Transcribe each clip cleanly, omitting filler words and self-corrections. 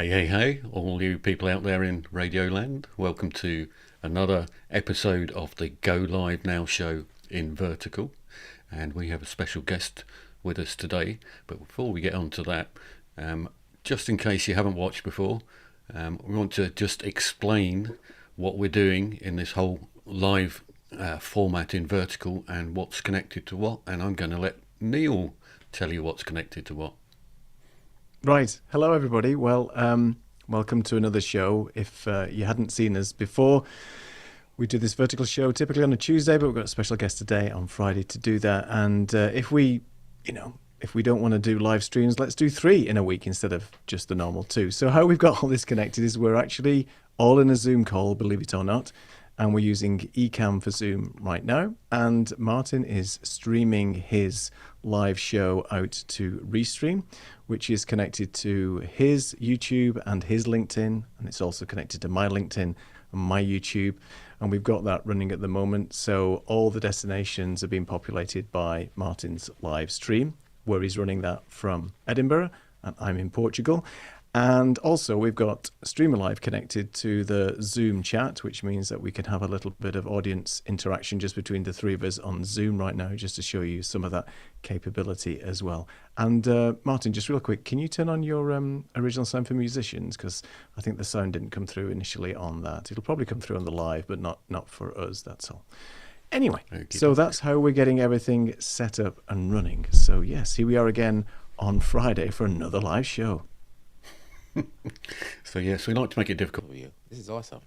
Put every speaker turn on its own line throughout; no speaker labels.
Hey, hey, hey, all you people out there in Radio Land. Welcome to another episode of the Go Live Now show in Vertical. And we have a special guest with us today. But before we get on to that, just in case you haven't watched before, we want to just explain what we're doing in this whole live format in Vertical and what's connected to what. And I'm going to let Neil tell you what's connected to what.
Right. Hello, everybody. Well, welcome to another show. If you hadn't seen us before, we do this vertical show typically on a Tuesday, but we've got a special guest today on Friday to do that. And if we don't want to do live streams, let's do 3 in a week instead of just the normal 2. So how we've got all this connected is we're actually all in a Zoom call, believe it or not. And we're using eCam for Zoom right now. And Martin is streaming his live show out to Restream, which is connected to his YouTube and his LinkedIn. And it's also connected to my LinkedIn and my YouTube. And we've got that running at the moment. So all the destinations are being populated by Martin's live stream, where he's running that from Edinburgh. And I'm in Portugal. And also we've got Streamer Live connected to the Zoom chat, which means that we can have a little bit of audience interaction just between the 3 of us on Zoom right now, just to show you some of that capability as well. And Martin, just real quick, can you turn on your original sound for musicians? Because I think the sound didn't come through initially on that. It'll probably come through on the live, but not for us, that's all. Anyway, so that's how we're getting everything set up and running. So yes, here we are again on Friday for another live show.
So yes, we like to make it difficult
for you. This is awesome.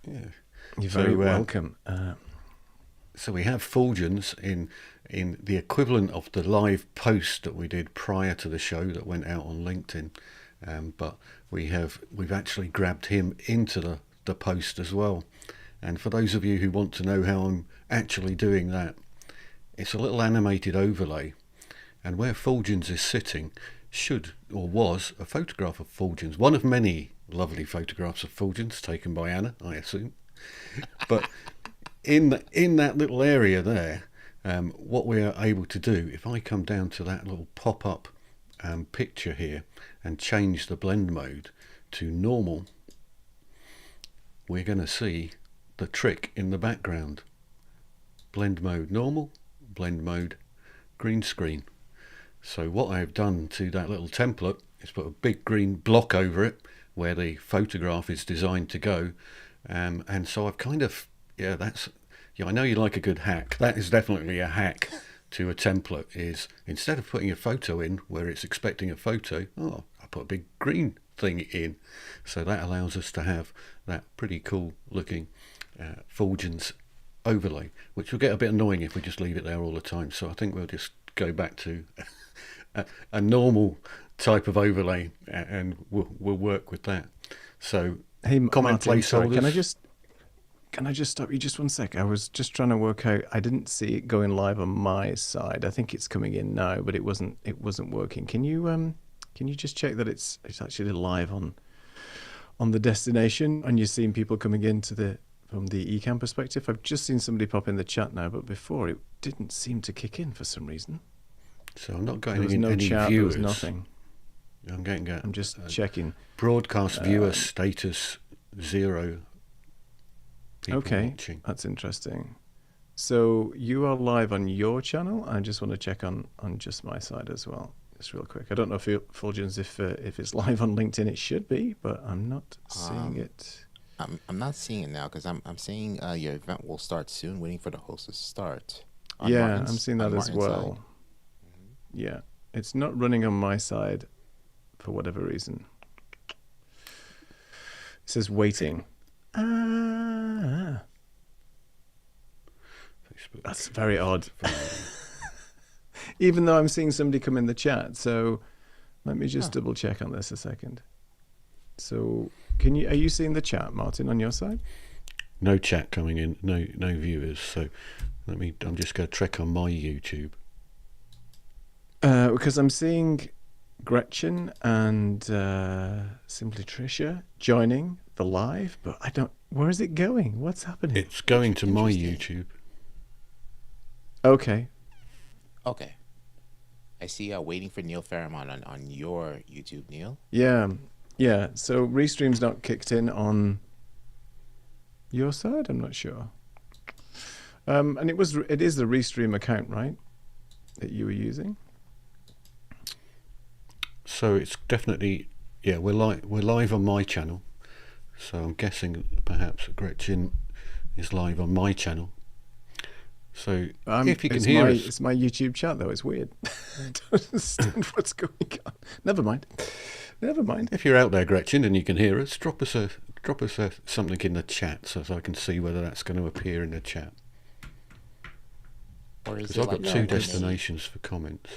Yeah,
you're very welcome.
So we have Fuljens in the equivalent of the live post that we did prior to the show that went out on LinkedIn, but we've actually grabbed him into the post as well. And for those of you who want to know how I'm actually doing that, it's a little animated overlay, and where Fuljens is sitting was a photograph of Fuljens, one of many lovely photographs of Fuljens taken by Anna, I assume. But in that little area there, what we are able to do, if I come down to that little pop-up picture here and change the blend mode to normal, we're going to see the trick in the background. Blend mode normal, blend mode green screen. So what I've done to that little template is put a big green block over it where the photograph is designed to go. And so I've kind of, I know you like a good hack. That is definitely a hack to a template, is instead of putting a photo in where it's expecting a photo, I put a big green thing in. So that allows us to have that pretty cool looking Fuljens overlay, which will get a bit annoying if we just leave it there all the time. So I think we'll just go back to a normal type of overlay, and we'll work with that. So,
hey,
comment
Martin,
placeholders.
Can I just stop you just one sec? I was just trying to work out. I didn't see it going live on my side. I think it's coming in now, but it wasn't working. Can you just check that it's actually live on the destination, and you're seeing people coming in from the eCam perspective? I've just seen somebody pop in the chat now, but before it didn't seem to kick in for some reason.
So I'm not getting
any
chat,
viewers.
There was
nothing.
I'm
just checking.
Broadcast viewer status 0.
Okay,
watching.
That's interesting. So you are live on your channel. I just want to check on just my side as well, just real quick. I don't know if Fuljens, if it's live on LinkedIn, it should be, but I'm not seeing it.
I'm not seeing it now because I'm seeing your event will start soon. Waiting for the host to start.
I'm seeing that as well. Yeah, it's not running on my side for whatever reason. It says waiting. That's very odd. Even though I'm seeing somebody come in the chat, so let me just double check on this a second. So, are you seeing the chat, Martin, on your side?
No chat coming in, no viewers. So, I'm just going to check on my YouTube.
Because I'm seeing Gretchen and Simply Tricia joining the live, but I don't. Where is it going? What's happening?
It's going to my YouTube.
Okay.
I see waiting for Neil Fairmont on your YouTube, Neil.
Yeah. Yeah, so Restream's not kicked in on your side. I'm not sure. And it is the Restream account, right, that you were using?
So it's definitely, yeah, we're live on my channel. So I'm guessing perhaps Gretchen is live on my channel. So if you can hear us,
it's my YouTube chat though. It's weird. I don't understand what's going on. Never mind.
if you're out there, Gretchen, and you can hear us, drop us something in the chat so I can see whether that's going to appear in the chat.
Or is
Because
it
I've
like
got two
when
destinations for comments.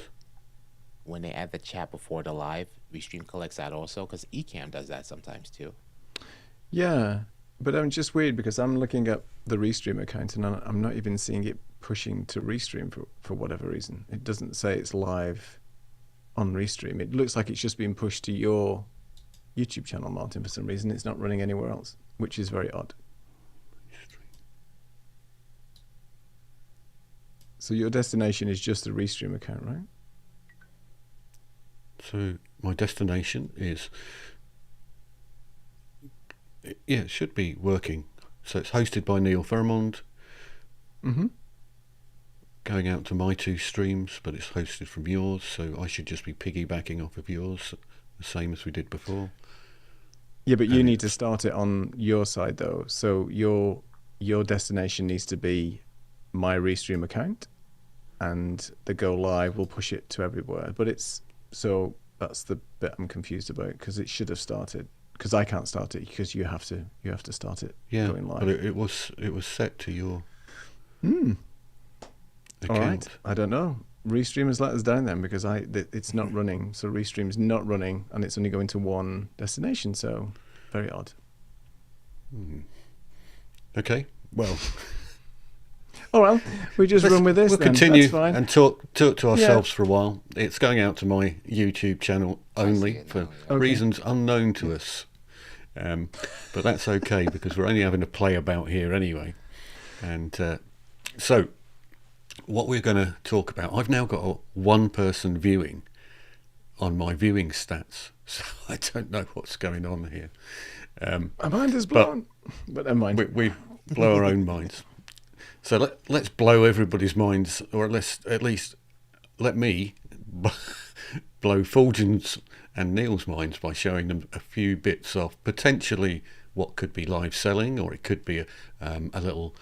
when they add the chat before the live, Restream collects that also? Because Ecamm does that sometimes too.
Yeah, but I'm just weird because I'm looking up the Restream account and I'm not even seeing it pushing to Restream for whatever reason. It doesn't say it's live on Restream. It looks like it's just being pushed to your YouTube channel, Martin, for some reason. It's not running anywhere else, which is very odd. So your destination is just the Restream account, right?
So my destination is, yeah, it should be working. So it's hosted by Neil Fairmond.
Mm-hmm.
Going out to my two streams, but it's hosted from yours, so I should just be piggybacking off of yours, the same as we did before.
Yeah, but you need to start it on your side though. So your destination needs to be my Restream account, and the go live will push it to everywhere. But so that's the bit I'm confused about, because it should have started. Because I can't start it because you have to start it going live.
But it was set to your
account. All right, I don't know. Restream has let us down then, because it's not running. So Restream's not running, and it's only going to one destination. So very odd.
Okay, well.
Oh well, we just run with this.
We'll
then.
continue
That's fine.
and talk to ourselves for a while. It's going out to my YouTube channel only for reasons unknown to us, but that's okay because we're only having a play about here anyway. And so, what we're going to talk about, I've now got a one-person viewing on my viewing stats, so I don't know what's going on here.
My mind is blown, but never mind.
We blow our own minds. So let's blow everybody's minds, or at least let me blow Fuljens and Neil's minds by showing them a few bits of potentially what could be live selling, or it could be a little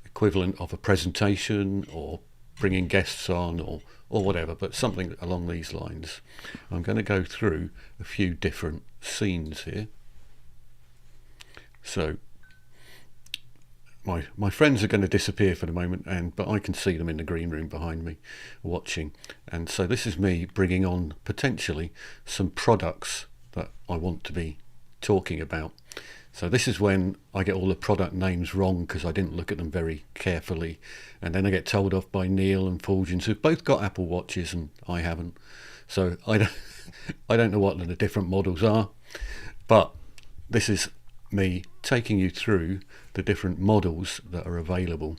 equivalent of a presentation, or bringing guests on, or whatever, but something along these lines. I'm going to go through a few different scenes here. So my friends are going to disappear for the moment, but I can see them in the green room behind me watching. And so this is me bringing on potentially some products that I want to be talking about. So this is when I get all the product names wrong because I didn't look at them very carefully, and then I get told off by Neil and Fuljens, who've both got Apple Watches and I haven't. So I don't know what the different models are, but this is me taking you through the different models that are available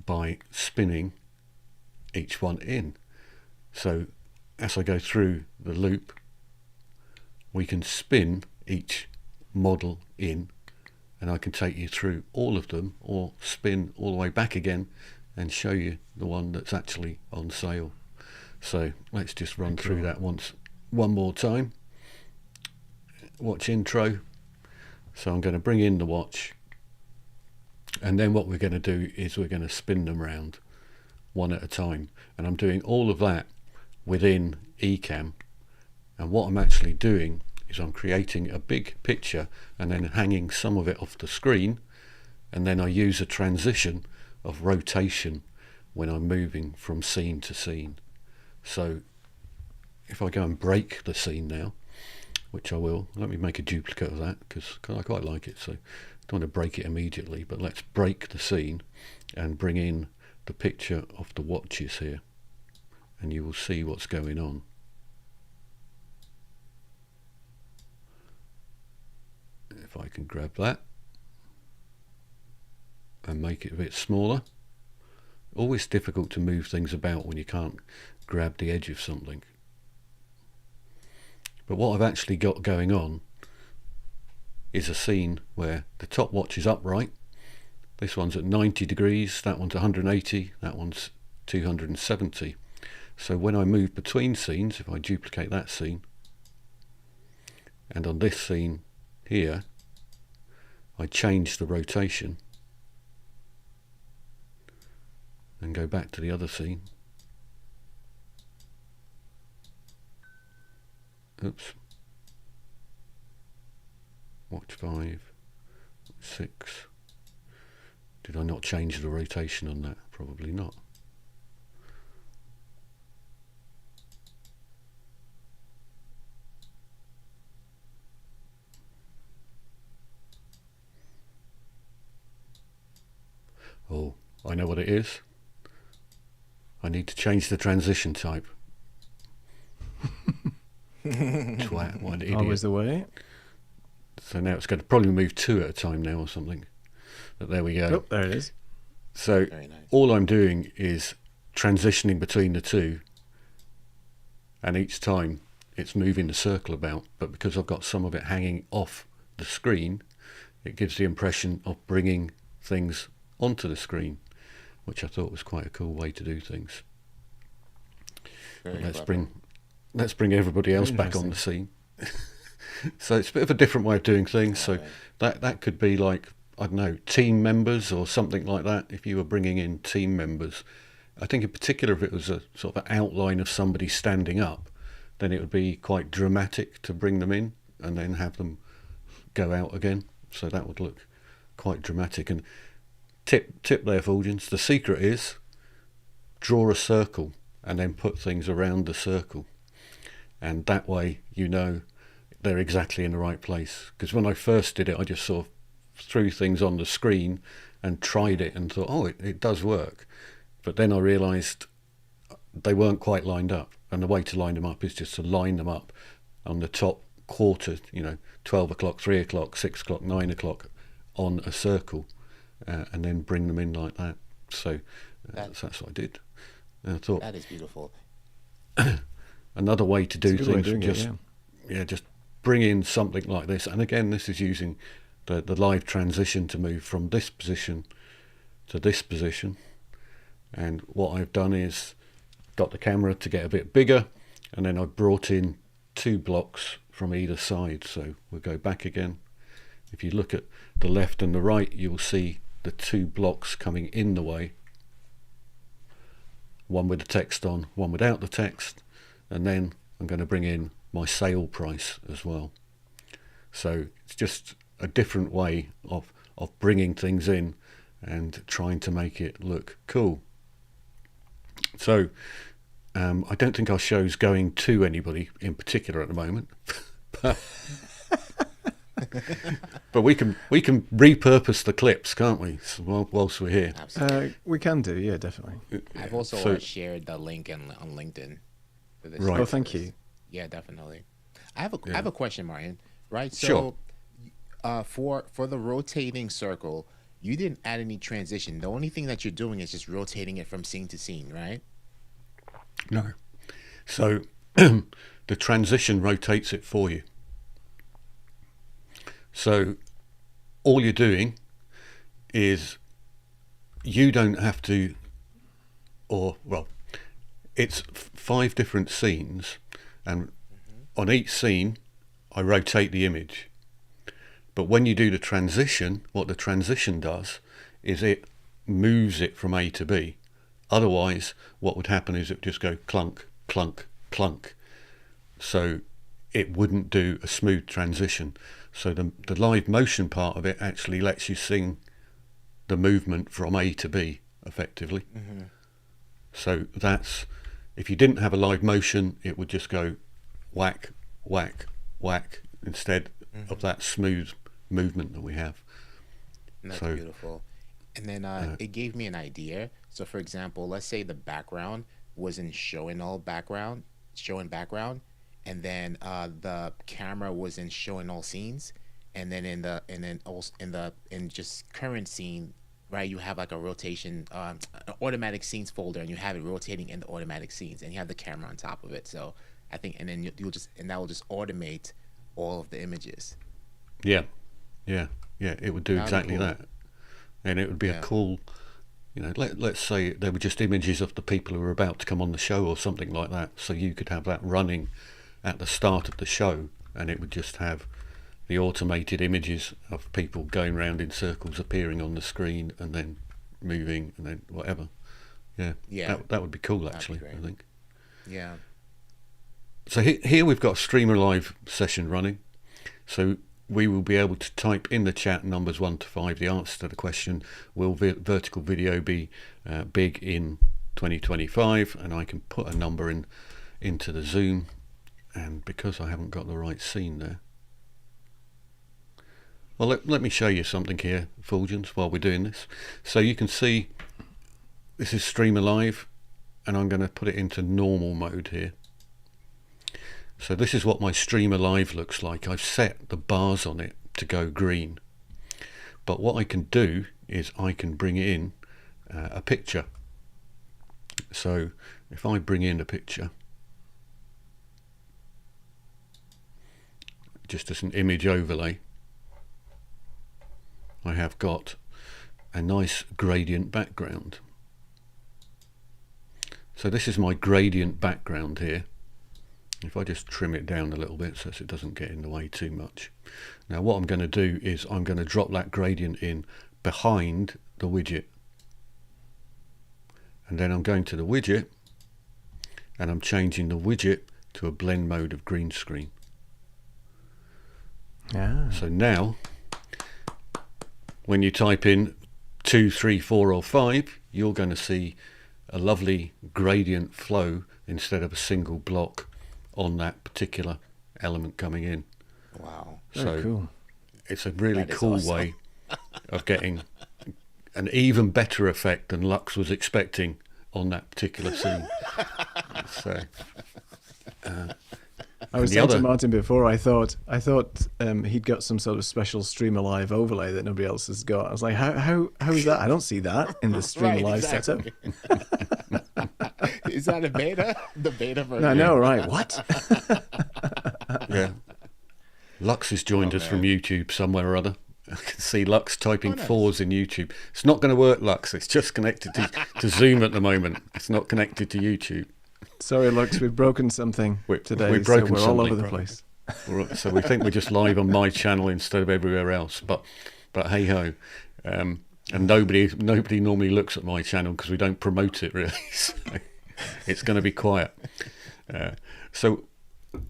by spinning each one in. So as I go through the loop, we can spin each model in, and I can take you through all of them, or spin all the way back again and show you the one that's actually on sale. So let's just run through that one more time. Watch intro. So I'm going to bring in the watch, and then what we're going to do is we're going to spin them around one at a time, and I'm doing all of that within Ecamm. And what I'm actually doing is I'm creating a big picture and then hanging some of it off the screen, and then I use a transition of rotation when I'm moving from scene to scene. So if I go and break the scene now, which I will, let me make a duplicate of that because I quite like it, so I don't want to break it immediately, but let's break the scene and bring in the picture of the watches here, and you will see what's going on. If I can grab that and make it a bit smaller. Always difficult to move things about when you can't grab the edge of something. But what I've actually got going on is a scene where the top watch is upright. This one's at 90 degrees, that one's 180, that one's 270. So when I move between scenes, if I duplicate that scene, and on this scene here, I change the rotation and go back to the other scene. Oops. Watch 5, 6. Did I not change the rotation on that? Probably not. Oh, I know what it is. I need to change the transition type. Twat, what an idiot.
Always the way.
So now it's going to probably move 2 at a time now or something. But there we go.
Oh, there it is.
So
Very nice.
all I'm doing is transitioning between the two, and each time it's moving the circle about, but because I've got some of it hanging off the screen, it gives the impression of bringing things onto the screen, which I thought was quite a cool way to do things.
Very
Let's
clever.
bring everybody else
Very
back on the scene. So it's a bit of a different way of doing things. So that could be like, I don't know, team members or something like that. If you were bringing in team members, I think in particular if it was a sort of an outline of somebody standing up, then it would be quite dramatic to bring them in and then have them go out again. So that would look quite dramatic. And tip there, Fuljens, the secret is draw a circle and then put things around the circle. And that way you know they're exactly in the right place. Because when I first did it, I just sort of threw things on the screen and tried it and thought, oh, it does work. But then I realised they weren't quite lined up. And the way to line them up is just to line them up on the top quarter, 12 o'clock, 3 o'clock, 6 o'clock, 9 o'clock on a circle, and then bring them in like that. So that's what I did. And I thought
That is beautiful.
another way to do
It's a good way of
things,
doing it,
just bring in something like this. And again, this is using the live transition to move from this position to this position. And what I've done is got the camera to get a bit bigger, and then I brought in 2 blocks from either side. So we'll go back again. If you look at the left and the right, you'll see the 2 blocks coming in the way. One with the text on, one without the text. And then I'm going to bring in my sale price as well. So it's just a different way of bringing things in and trying to make it look cool. So I don't think our show's going to anybody in particular at the moment, but we can repurpose the clips, can't we? Whilst we're here.
Absolutely.
We can do, yeah, definitely.
I've also
so-
shared the link on LinkedIn for this.
Right.
Oh, thank you.
Yeah, definitely. I have a question, Martin. Right. So,
Sure.
for the rotating circle, you didn't add any transition. The only thing that you're doing is just rotating it from scene to scene, right?
No. So the transition rotates it for you. So all you're doing is you don't have to, it's 5 different scenes, and on each scene I rotate the image. But when you do the transition, what the transition does is it moves it from A to B. Otherwise, what would happen is it would just go clunk, clunk, clunk. So it wouldn't do a smooth transition. So the live motion part of it actually lets you see the movement from A to B effectively.
Mm-hmm.
So that's, if you didn't have a live motion, it would just go whack, whack, whack instead of that smooth movement that we have.
And that's
So,
beautiful. And then it gave me an idea. So, for example, let's say the background wasn't showing background, and then the camera wasn't showing all scenes, and then in just current scene, right? You have like a rotation, an automatic scenes folder, and you have it rotating in the automatic scenes, and you have the camera on top of it. So I think, and then you'll just, and that will just automate all of the images.
Yeah, yeah, yeah. It would do
That would be
exactly
cool.
that, and it would be a
Yeah.
cool. Let's say they were just images of the people who were about to come on the show or something like that. So you could have that running at the start of the show, and it would just have the automated images of people going round in circles, appearing on the screen, and then moving, and then whatever. Yeah,
Yeah.
that would be cool,
That'd be
actually,
great.
I think.
Yeah.
So here we've got a Streamer Live session running. So we will be able to type in the chat numbers 1 to 5 the answer to the question, will vertical video be big in 2025? And I can put a number into the Zoom, and because I haven't got the right scene there, well, let me show you something here, Fuljens, while we're doing this. So you can see this is Streamer Live, and I'm going to put it into normal mode here. So this is what my Streamer Live looks like. I've set the bars on it to go green. But what I can do is I can bring in a picture. So if I bring in a picture, just as an image overlay, I have got a nice gradient background. So this is my gradient background here. If I just trim it down a little bit so it doesn't get in the way too much. Now what I'm going to do is I'm going to drop that gradient in behind the widget. And then I'm going to the widget, and I'm changing the widget to a blend mode of green screen.
Yeah.
So now, when you type in 2, 3, 4 or 5, you're going to see a lovely gradient flow instead of a single block on that particular element coming in.
Wow.
Very cool.
It's a really
That is
cool
awesome.
way of getting an even better effect than Lux was expecting on that particular scene. So
I was
the
saying to
other-
Martin before, I thought he'd got some sort of special Streamer Live overlay that nobody else has got. I was like, how is that? I don't see that in the Streamer
Right,
Live
exactly.
setup.
Is that a beta? The beta version.
I know, right? What?
yeah, Lux has joined
Oh,
us from
man.
YouTube somewhere or other. I can see Lux typing
Oh, nice.
4s in YouTube. It's not going to work, Lux. It's just connected to Zoom at the moment. It's not connected to YouTube.
Sorry, Lux, we've broken something today,
we've broken
so we're all
something.
over the place.
So we think we're just live on my channel instead of everywhere else. But hey ho, and nobody normally looks at my channel because we don't promote it really. So it's going to be quiet. So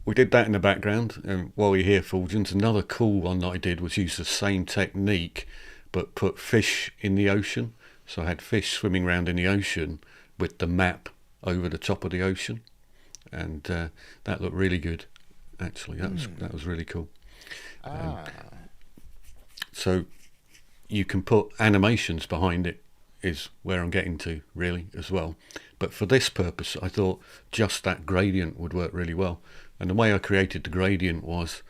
we did that in the background, and while we're here, Fuljens, another cool one that I did was use the same technique, but put fish in the ocean. So I had fish swimming around in the ocean with the map over the top of the ocean, and that looked really good. Actually, that was really cool. So you can put animations behind it, is where I'm getting to really as well. But for this purpose, I thought just that gradient would work really well. And the way I created the gradient was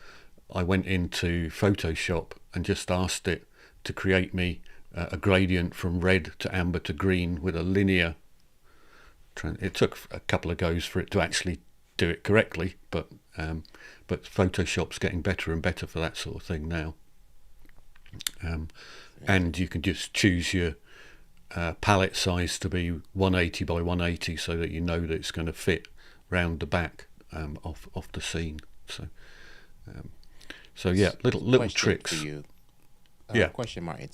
I went into Photoshop and just asked it to create me a gradient from red to amber to green with a linear. It took a couple of goes for it to actually do it correctly, but Photoshop's getting better and better for that sort of thing now. And you can just choose your palette size to be 180 by 180 so that you know that it's going to fit round the back of the scene. So yeah, little
Question
tricks.
for you.
Yeah.
Question, Martin.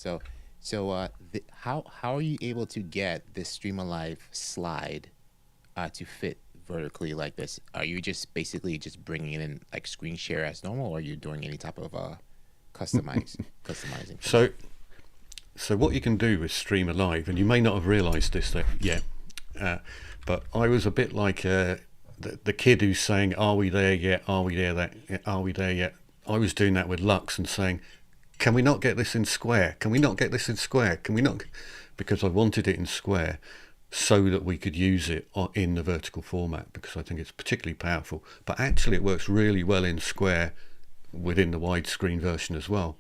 How are you able to get this Streamer Live slide to fit vertically like this? Are you just basically just bringing it in like screen share as normal, or are you doing any type of customizing?
So what you can do with Streamer Live, and you may not have realised this yet, but I was a bit like the kid who's saying, "Are we there yet? Are we there? Are we there yet?" I was doing that with Lux and saying, "Can we not get this in square? Can we not get this in square? Can we not?" Because I wanted it in square so that we could use it in the vertical format, because I think it's particularly powerful. But actually it works really well in square within the widescreen version as well.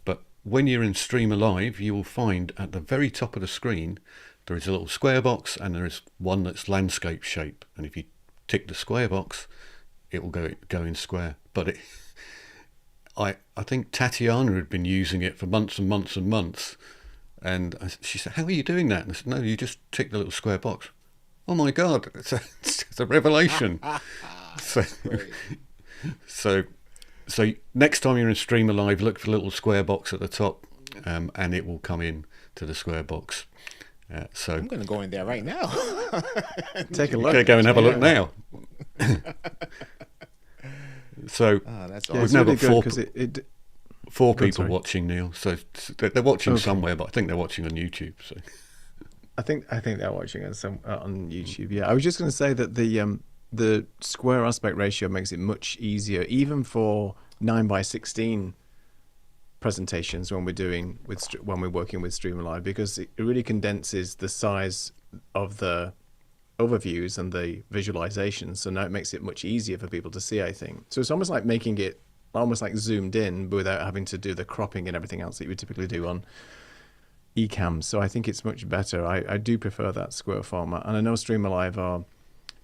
But when you're in Streamer Live, you will find at the very top of the screen there is a little square box, and there is one that's landscape shape. And if you tick the square box, it will go in square. But I think Tatiana had been using it for months and months and months, and she said, "How are you doing that?" And I said, "No, you just tick the little square box." Oh my God, it's a revelation. So, so, so next time you're in Streamer Live, look for the little square box at the top, and it will come in to the square box. So
I'm gonna go in there right now.
Take a look.
Okay, go and have a look now. So
That's
Yeah,
awesome.
it's
now
really
got
good
four-
because it
four
Go on,
people
sorry.
watching, Neil. So they're watching
Okay.
somewhere, but I think they're watching on YouTube. So
I think they're watching us on YouTube. Yeah, I was just going to say that the square aspect ratio makes it much easier, even for 9:16 presentations when when we're working with Streamer Live, because it really condenses the size of the overviews and the visualizations. So now it makes it much easier for people to see, I think. So it's almost like making it almost like zoomed in, but without having to do the cropping and everything else that you would typically do on eCams. So I think it's much better. I do prefer that square format. And I know Streamer Live are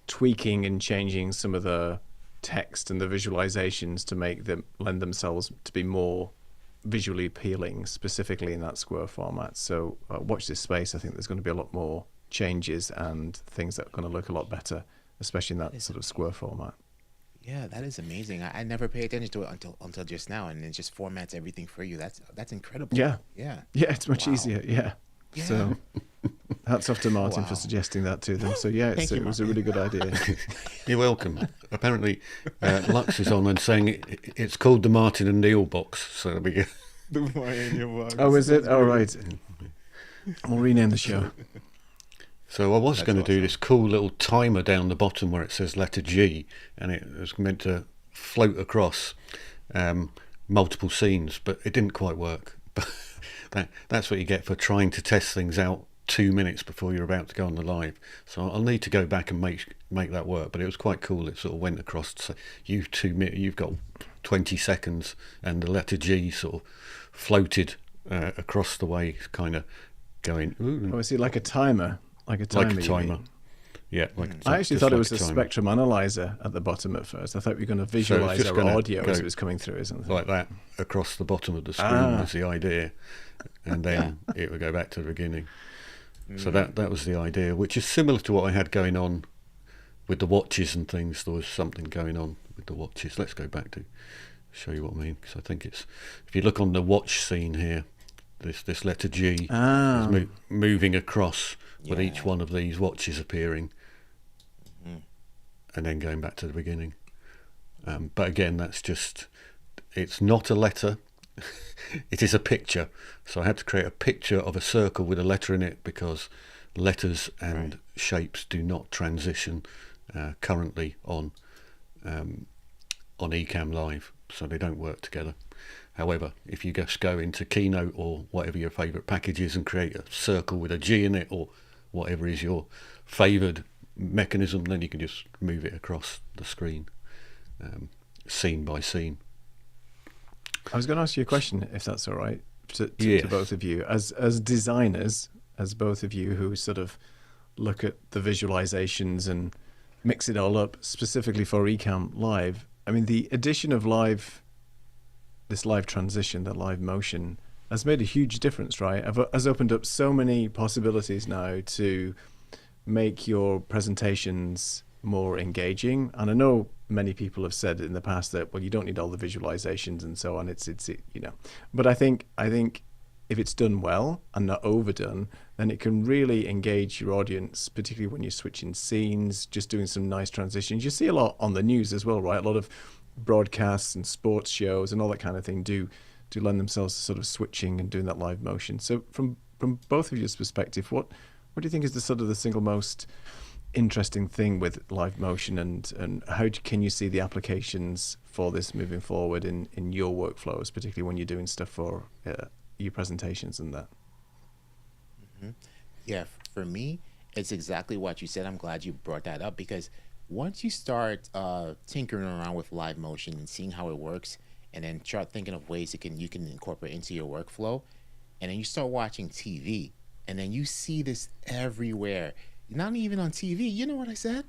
tweaking and changing some of the text and the visualizations to make them lend themselves to be more visually appealing, specifically in that square format. So watch this space. I think there's going to be a lot more changes and things that are going to look a lot better, especially in that sort of square format.
Yeah, that is amazing. I never paid attention to it until just now, and it just formats everything for you. That's incredible.
Yeah.
Yeah.
Yeah, it's much
Wow.
easier. Yeah.
Yeah.
So hats off to Martin for
Wow.
suggesting that to them. So yeah,
Thank you,
it was a really good idea.
you're welcome. Apparently, Lux is on and saying it's called the Martin and Neil box. So there we go.
Oh, is it? Oh, right. We'll rename the show.
So I was
That's
going to do
awesome.
this cool little timer down the bottom where it says letter G, and it was meant to float across multiple scenes, but it didn't quite work. But that's what you get for trying to test things out 2 minutes before you're about to go on the live. So I'll need to go back and make that work. But it was quite cool. It sort of went across. So you've got 20 seconds, and the letter G sort of floated across the way, kind of going. Ooh,
Oh, is it like a timer? Like a timer.
like a
you
timer.
mean?
Yeah, like
I actually
just
thought it
like
was a
timer.
spectrum analyzer at the bottom at first. I thought we were going to visualize
just
our
gonna
audio as
go
it was coming through or something.
like that across the bottom of the screen
Ah.
was the idea, and then it would go back to the beginning. So that was the idea, which is similar to what I had going on with the watches and things. There was something going on with the watches. Let's go back to show you what I mean, because I think it's, if you look on the watch scene here, this letter G
Ah.
is moving across with each
Yeah.
one of these watches appearing, and then going back to the beginning. But again, that's just, it's not a letter. It is a picture. So I had to create a picture of a circle with a letter in it, because letters and shapes do not transition currently on Ecamm Live, so they don't work together. However, if you just go into Keynote or whatever your favourite package is and create a circle with a G in it, or whatever is your favoured mechanism, then you can just move it across the screen, scene by scene.
I was going to ask you a question, if that's all right, to
Yes.
both of you. As designers, as both of you who sort of look at the visualizations and mix it all up, specifically for Ecamm Live, I mean, the addition of this live transition, the live motion, has made a huge difference, right? Has opened up so many possibilities now to make your presentations more engaging. And I know many people have said in the past that, well, you don't need all the visualizations and so on. It's you know, but I think if it's done well and not overdone, then it can really engage your audience, particularly when you're switching scenes, just doing some nice transitions. You see a lot on the news as well, right? A lot of broadcasts and sports shows and all that kind of thing do lend themselves to sort of switching and doing that live motion. So from both of your perspective, what do you think is the sort of the single most interesting thing with live motion, and how can you see the applications for this moving forward in your workflows, particularly when you're doing stuff for your presentations and that?
Yeah, for me, it's exactly what you said. I'm glad you brought that up, because once you start tinkering around with live motion and seeing how it works, and then start thinking of ways you can incorporate into your workflow, and then you start watching TV, and then you see this everywhere. Not even on TV. You know what I said?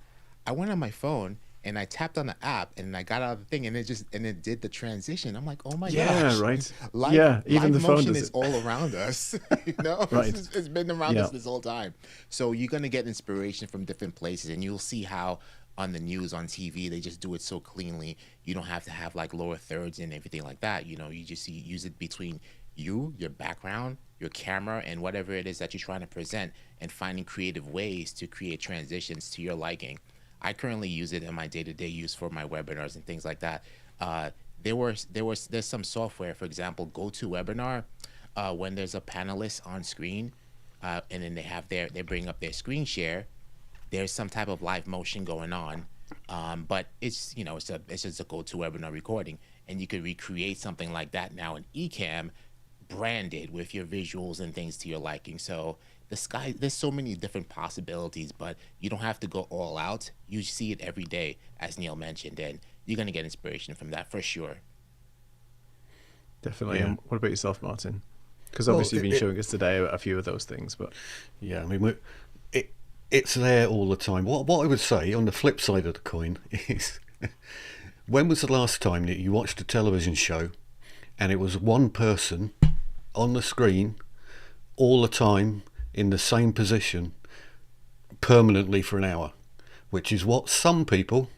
I went on my phone and I tapped on the app and I got out of the thing and it did the transition. I'm like, oh my
Yeah,
gosh,
right.
live
Yeah, even
live
the phone
motion
does
is
it.
all around us.
Right.
It's been around
Yeah.
us this whole time. So you're gonna get inspiration from different places, and you'll see how on the news on TV they just do it so cleanly. You don't have to have like lower thirds and everything like that. You just use it between you, your background, your camera, and whatever it is that you're trying to present, and finding creative ways to create transitions to your liking. I currently use it in my day-to-day use for my webinars and things like that. Uh, there's some software, for example, GoToWebinar, when there's a panelist on screen, and then they bring up their screen share. There's some type of live motion going on, but it's just a GoToWebinar recording, and you could recreate something like that now in Ecamm, branded with your visuals and things to your liking. So there's so many different possibilities, but you don't have to go all out. You see it every day, as Neil mentioned, and you're gonna get inspiration from that for sure.
Definitely.
Yeah.
And what about yourself, Martin? Because
Well,
obviously you've been showing us today a few of those things, but
yeah, I mean, it's there all the time. What I would say on the flip side of the coin is, when was the last time that you watched a television show and it was one person on the screen all the time in the same position permanently for an hour, which is what some people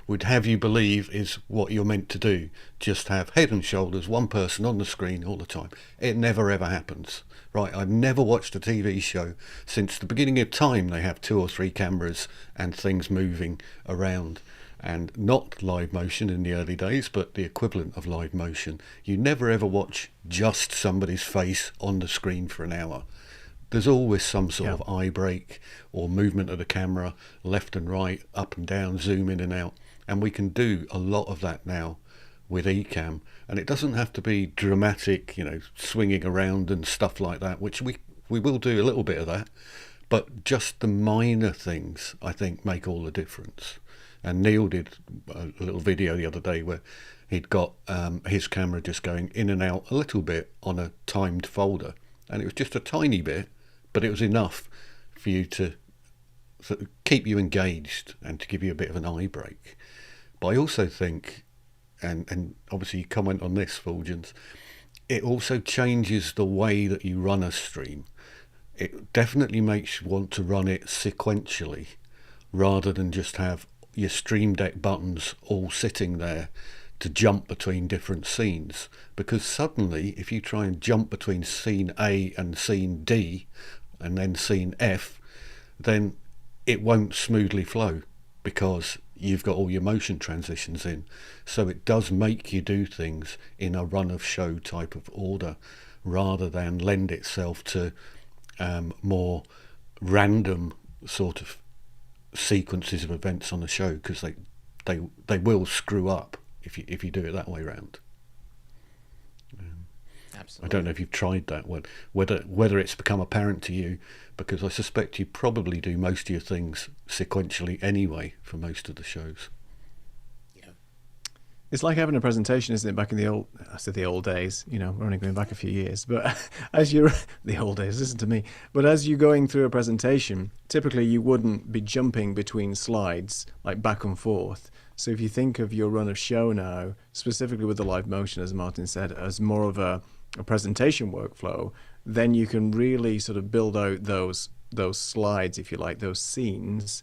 would have you believe is what you're meant to do. Just have head and shoulders, one person on the screen all the time. It never ever happens. Right, I've never watched a TV show since the beginning of time. They have 2 or 3 cameras and things moving around, and not live motion in the early days, but the equivalent of live motion. You never ever watch just somebody's face on the screen for an hour. There's always some sort of eye break or movement of the camera, left and right, up and down, zoom in and out. And we can do a lot of that now with Ecamm. And it doesn't have to be dramatic, swinging around and stuff like that, which we will do a little bit of that. But just the minor things, I think, make all the difference. And Neil did a little video the other day where he'd got his camera just going in and out a little bit on a timed folder. And it was just a tiny bit, but it was enough for you to sort of keep you engaged and to give you a bit of an eye break. But I also think, and obviously you comment on this, Fuljens, it also changes the way that you run a stream. It definitely makes you want to run it sequentially rather than just have your Stream Deck buttons all sitting there to jump between different scenes. Because suddenly, if you try and jump between scene A and scene D and then scene F, then it won't smoothly flow because you've got all your motion transitions in. So it does make you do things in a run of show type of order rather than lend itself to more random sort of sequences of events on the show, because they will screw up if you do it that way round.
Absolutely.
I don't know if you've tried that one, whether it's become apparent to you, because I suspect you probably do most of your things sequentially anyway for most of the shows.
Yeah.
it's like having a presentation, isn't it? Back in the old days, we're only going back a few years, but as you're, the old days, listen to me, but as you're going through a presentation, typically you wouldn't be jumping between slides, like back and forth. So if you think of your run of show now, specifically with the live motion, as Martin said, as more of a presentation workflow, then you can really sort of build out those slides, if you like, those scenes,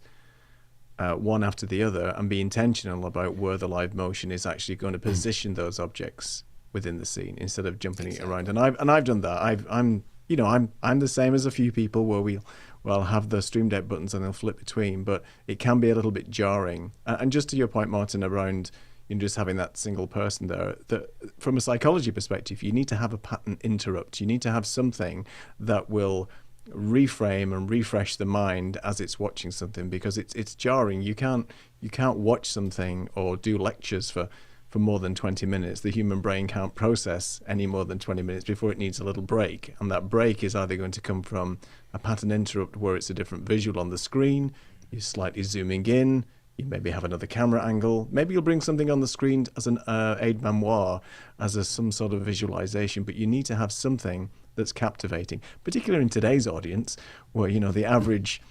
one after the other, and be intentional about where the live motion is actually going to position those objects within the scene instead of jumping it around. And I've done that. I'm the same as a few people where we'll have the Stream Deck buttons and they'll flip between, but it can be a little bit jarring. And just to your point, Martin, around just having that single person there, that from a psychology perspective, you need to have a pattern interrupt. You need to have something that will reframe and refresh the mind as it's watching something, because it's jarring. You can't watch something or do lectures for more than 20 minutes. The human brain can't process any more than 20 minutes before it needs a little break. And that break is either going to come from a pattern interrupt where it's a different visual on the screen, you're slightly zooming in, you maybe have another camera angle, maybe you'll bring something on the screen as an aide-memoire, some sort of visualization, but you need to have something that's captivating, particularly in today's audience, where the average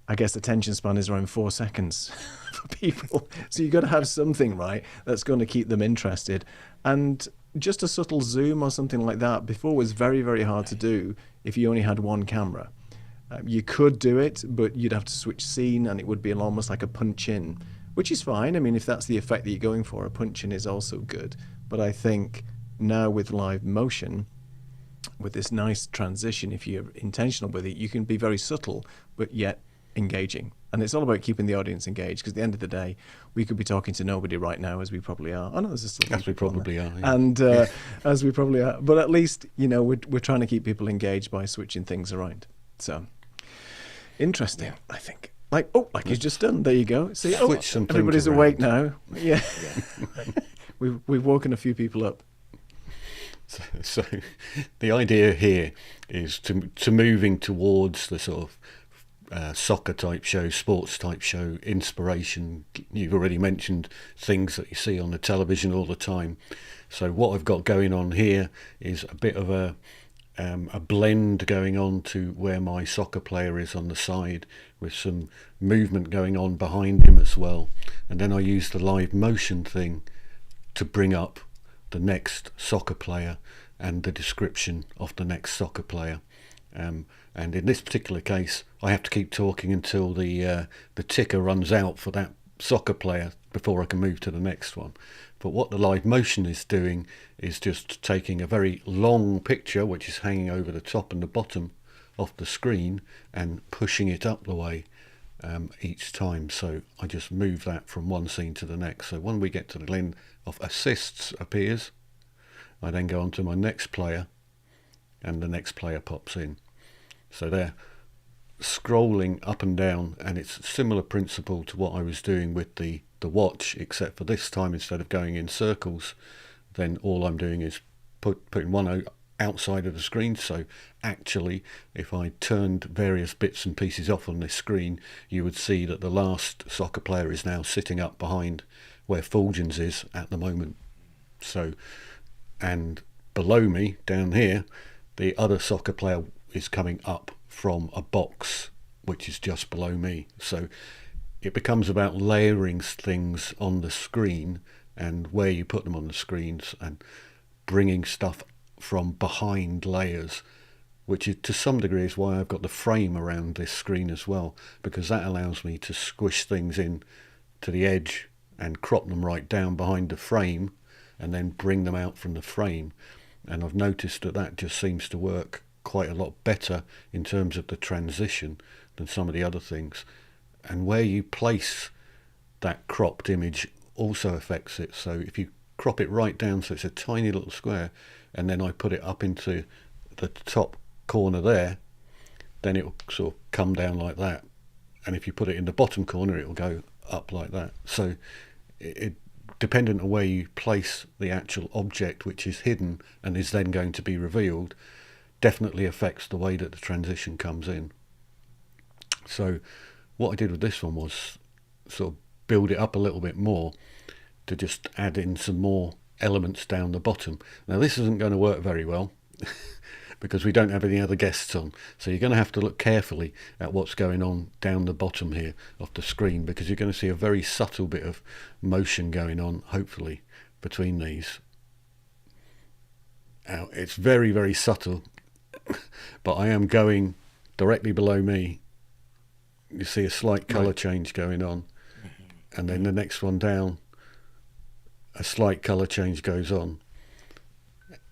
I guess attention span is around 4 seconds for people. So you've got to have something, right, that's going to keep them interested. And just a subtle zoom or something like that before was very, very hard to do if you only had one camera. You could do it, but you'd have to switch scene and it would be almost like a punch in, which is fine. I mean, if that's the effect that you're going for, a punch in is also good. But I think now with live motion, with this nice transition, if you're intentional with it, you can be very subtle, but yet engaging. And it's all about keeping the audience engaged, because at the end of the day, we could be talking to nobody right now, as we probably are. Oh no, there's still
As we probably are. Yeah.
And as we probably are. But at least, you know, we're trying to keep people engaged by switching things around. So, interesting, I think. Like you've just done. There you go. See, everybody's awake now. Yeah. We've woken a few people up.
So the idea here is to moving towards the sort of soccer type show, sports type show, inspiration. You've already mentioned things that you see on the television all the time. So what I've got going on here is a bit of a blend going on to where my soccer player is on the side, with some movement going on behind him as well. And then I use the live motion thing to bring up the next soccer player and the description of the next soccer player. And in this particular case, I have to keep talking until the ticker runs out for that soccer player before I can move to the next one. But what the live motion is doing is just taking a very long picture, which is hanging over the top and the bottom of the screen, and pushing it up the way each time. So I just move that from one scene to the next. So when we get to the line of assists appears, I then go on to my next player, and the next player pops in. So they're scrolling up and down, and it's a similar principle to what I was doing with the watch, except for this time, instead of going in circles, then all I'm doing is putting one outside of the screen. So actually, if I turned various bits and pieces off on this screen, you would see that the last soccer player is now sitting up behind where Fuljens is at the moment. So, and below me down here, the other soccer player is coming up from a box which is just below me. So it becomes about layering things on the screen and where you put them on the screens, and bringing stuff from behind layers, which is, to some degree, is why I've got the frame around this screen as well, because that allows me to squish things in to the edge and crop them right down behind the frame, and then bring them out from the frame. And I've noticed that just seems to work quite a lot better in terms of the transition than some of the other things. And where you place that cropped image also affects it. So if you crop it right down so it's a tiny little square, and then I put it up into the top corner there, then it will sort of come down like that. And if you put it in the bottom corner, it will go up like that. So it dependent on where you place the actual object, which is hidden and is then going to be revealed, definitely affects the way that the transition comes in. So what I did with this one was sort of build it up a little bit more to just add in some more elements down the bottom. Now this isn't going to work very well because we don't have any other guests on, so you're going to have to look carefully at what's going on down the bottom here of the screen, because you're going to see a very subtle bit of motion going on, hopefully, between these. Now it's very, very subtle, but I am going directly below me. You see a slight colour change going on, and then the next one down, a slight colour change goes on.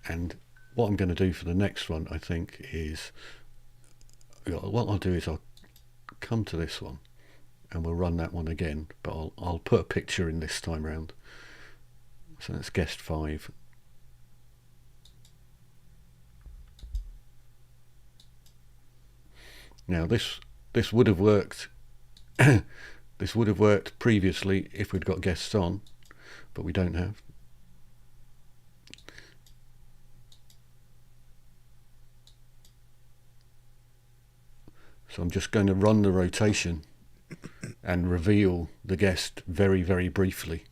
And what I'm going to do for the next one, I think, is what I'll do is I'll come to this one and we'll run that one again, but I'll put a picture in this time round. So that's guest 5. Now this would have worked this would have worked previously if we'd got guests on, but we don't have. So I'm just going to run the rotation and reveal the guest very, very briefly.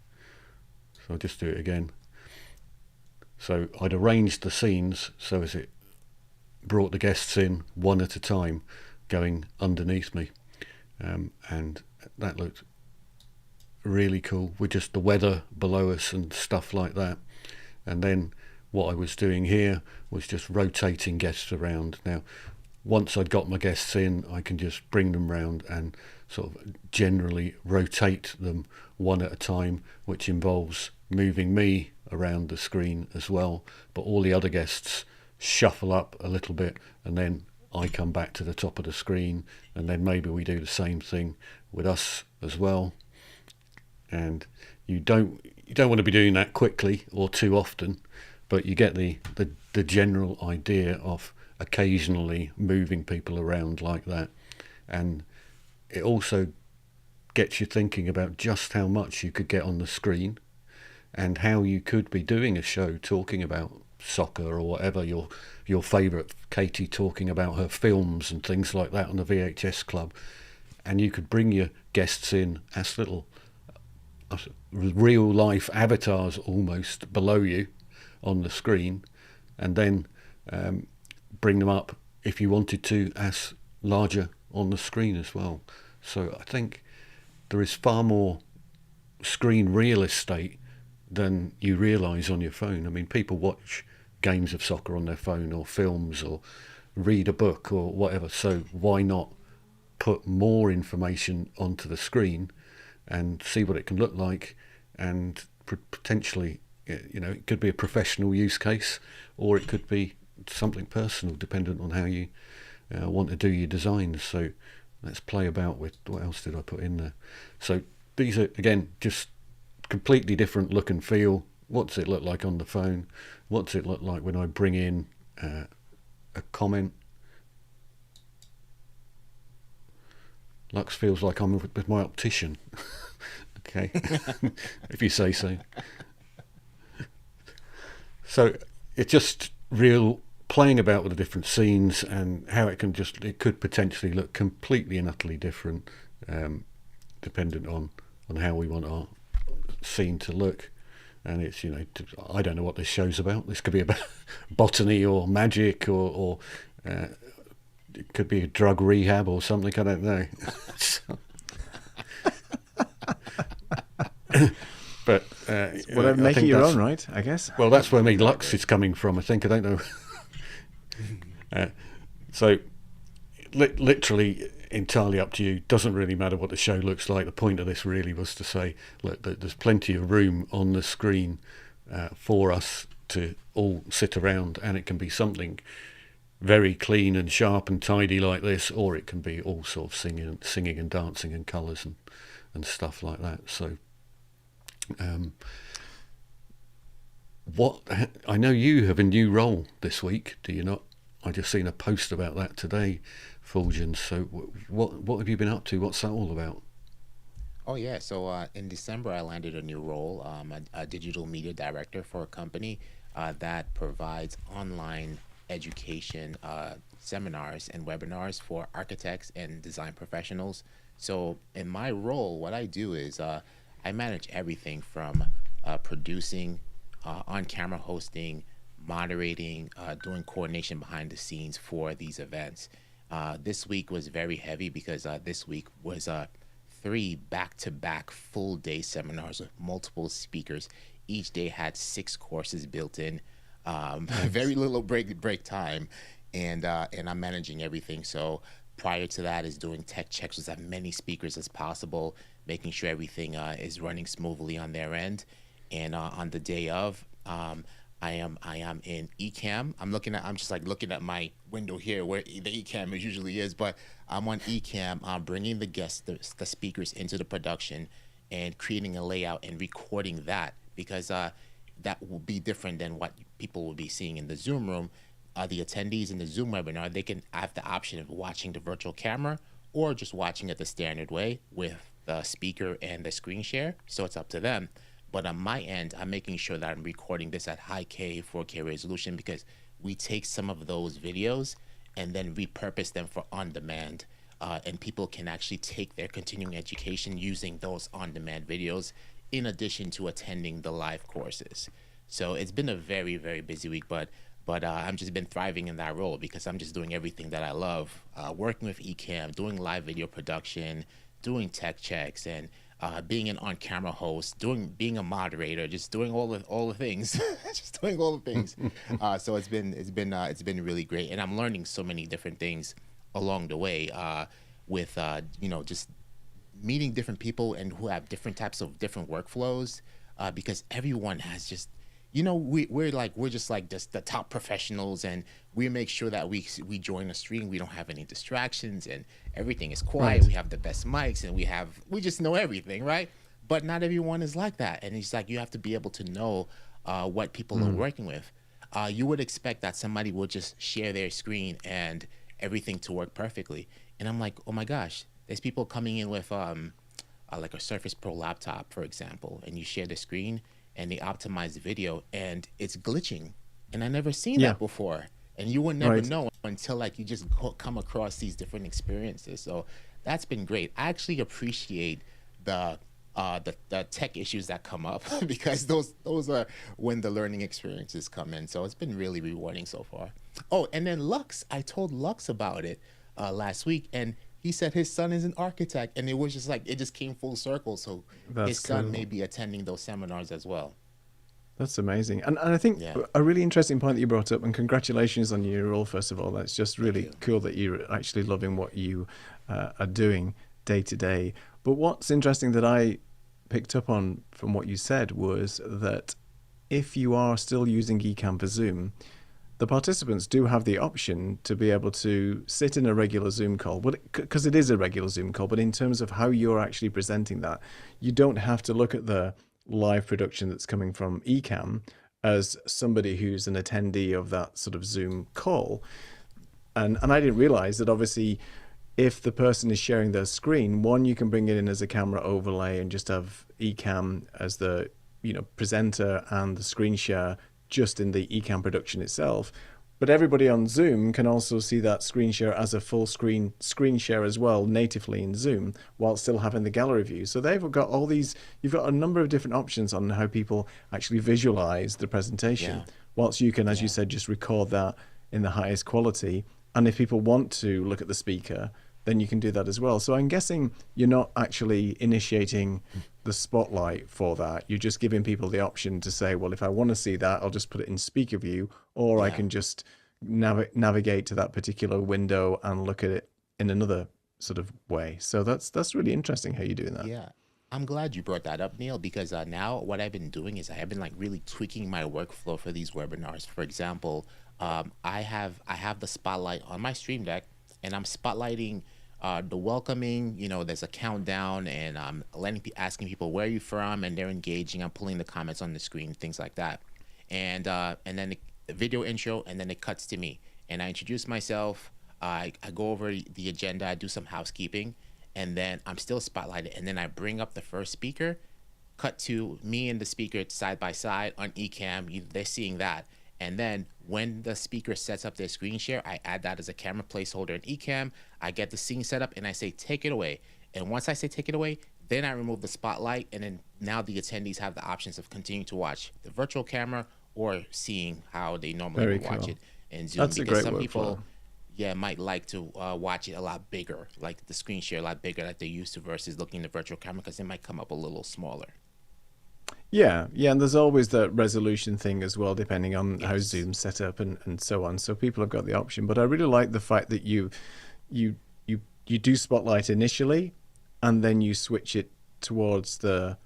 So I'll just do it again. So I'd arranged the scenes so as it brought the guests in one at a time, going underneath me. and that looked really cool with just the weather below us and stuff like that. And then what I was doing here was just rotating guests around. Now, once I'd got my guests in, I can just bring them round and sort of generally rotate them one at a time, which involves moving me around the screen as well. But all the other guests shuffle up a little bit, and then I come back to the top of the screen, and then maybe we do the same thing with us as well. And you don't want to be doing that quickly or too often, but you get the general idea of occasionally moving people around like that. And it also gets you thinking about just how much you could get on the screen and how you could be doing a show talking about soccer or whatever, your favourite, Katie talking about her films and things like that on the VHS Club, and you could bring your guests in as little real life avatars almost below you on the screen, and then bring them up if you wanted to as larger on the screen as well. So I think there is far more screen real estate than you realise on your phone. I mean, people watch games of soccer on their phone or films or read a book or whatever, so why not put more information onto the screen and see what it can look like, and potentially, it could be a professional use case, or it could be something personal, dependent on how you want to do your designs. So let's play about with what else did I put in there. So these are, again, just completely different look and feel. What's it look like on the phone? What's it look like when I bring in a comment? Lux feels like I'm with my optician. Okay, if you say so. So it's just real playing about with the different scenes and how it could potentially look completely and utterly different, dependent on how we want our scene to look. And it's, I don't know what this show's about. This could be about botany or magic or it could be a drug rehab or something. I don't know. But
whatever, make it your own, right? I guess.
Well, that's where my Lux is coming from. I think, I don't know. So, literally entirely up to you. Doesn't really matter what the show looks like. The point of this really was to say, look, there's plenty of room on the screen for us to all sit around, and it can be something very clean and sharp and tidy like this, or it can be all sort of singing and dancing and colours and stuff like that. So what I know, you have a new role this week, do you not? I just seen a post about that today, Fuljens. So what have you been up to? What's that all about?
Oh yeah, so in December I landed a new role, a digital media director for a company that provides online education seminars and webinars for architects and design professionals. So in my role, what I do is I manage everything from producing, on-camera hosting, moderating, doing coordination behind the scenes for these events. This week was very heavy because this week was 3 back-to-back full-day seminars with multiple speakers. Each day had 6 courses built in. Very little break time, and I'm managing everything. So prior to that is doing tech checks with as many speakers as possible, making sure everything is running smoothly on their end. And on the day of, I am in Ecamm. I'm just like looking at my window here where the Ecamm usually is, but I'm on Ecamm, bringing the guests, the speakers into the production, and creating a layout and recording that, because that will be different than what people will be seeing in the Zoom room. The attendees in the Zoom webinar, they can have the option of watching the virtual camera or just watching it the standard way with the speaker and the screen share. So it's up to them. But on my end, I'm making sure that I'm recording this at high K, 4K resolution, because we take some of those videos and then repurpose them for on-demand. And people can actually take their continuing education using those on-demand videos in addition to attending the live courses. So it's been a very, very busy week, but But I'm just been thriving in that role because I'm just doing everything that I love, working with Ecamm, doing live video production, doing tech checks, and being an on-camera host, being a moderator, just doing all the things, just doing all the things. So it's been really great, and I'm learning so many different things along the way, with just meeting different people and who have different types of different workflows, because everyone has just, we're just like just the top professionals, and we make sure that we join a stream, we don't have any distractions, and everything is quiet.
Right.
We have the best mics, and we just know everything, right? But not everyone is like that, and it's like you have to be able to know what people are working with. You would expect that somebody will just share their screen and everything to work perfectly, and I'm like, oh my gosh, there's people coming in with like a Surface Pro laptop, for example, and you share the screen and they optimize the video and it's glitching. And I never seen
Yeah.
that before. And you would never
Right.
know until like you just come across these different experiences. So that's been great. I actually appreciate the tech issues that come up because those are when the learning experiences come in. So it's been really rewarding so far. Oh, and then Lux, I told Lux about it last week, and he said his son is an architect, and it was just like it just came full circle. So
That's
his son
cool.
may be attending those seminars as well.
That's amazing. And I think
Yeah.
a really interesting point that you brought up, and congratulations on your role, first of all. That's just really
you.
cool that you're actually loving what you are doing day to day. But what's interesting that I picked up on from what you said was that if you are still using Ecamm for Zoom, the participants do have the option to be able to sit in a regular Zoom call, because it is a regular Zoom call, but in terms of how you're actually presenting that, you don't have to look at the live production that's coming from Ecamm as somebody who's an attendee of that sort of Zoom call. And I didn't realize that obviously if the person is sharing their screen, one, you can bring it in as a camera overlay and just have Ecamm as the presenter and the screen share just in the Ecamm production itself. But everybody on Zoom can also see that screen share as a full screen share as well, natively in Zoom, while still having the gallery view. So they've got all these, you've got a number of different options on how people actually visualize the presentation,
Yeah.
whilst you can, as you
Yeah.
said, just record that in the highest quality. And if people want to look at the speaker, then you can do that as well. So I'm guessing you're not actually initiating the spotlight for that. You're just giving people the option to say, well, if I want to see that, I'll just put it in speaker view, or I
Yeah.
can just navigate to that particular window and look at it in another sort of way. So that's really interesting how you're doing that.
Yeah. I'm glad you brought that up, Neil, because now what I've been doing is I have been like really tweaking my workflow for these webinars. For example, I have the spotlight on my stream deck, and I'm spotlighting the welcoming. There's a countdown, and I'm asking people where are you from, and they're engaging. I'm pulling the comments on the screen, things like that, and then the video intro, and then it cuts to me, and I introduce myself. I go over the agenda, I do some housekeeping, and then I'm still spotlighted, and then I bring up the first speaker, cut to me and the speaker side by side on Ecamm. They're seeing that. And then when the speaker sets up their screen share, I add that as a camera placeholder in Ecamm. I get the scene set up and I say, take it away. And once I say take it away, then I remove the spotlight. And then now the attendees have the options of continuing to watch the virtual camera or seeing how they normally
Very
would watch
cool.
it in Zoom.
That's a
Because
great
some
workflow.
people, yeah, might like to watch it a lot bigger, like the screen share a lot bigger that they're used to versus looking at the virtual camera, because it might come up a little smaller.
Yeah, and there's always the resolution thing as well, depending on how
Yes.
Zoom's set up and so on. So people have got the option. But I really like the fact that you do spotlight initially, and then you switch it towards the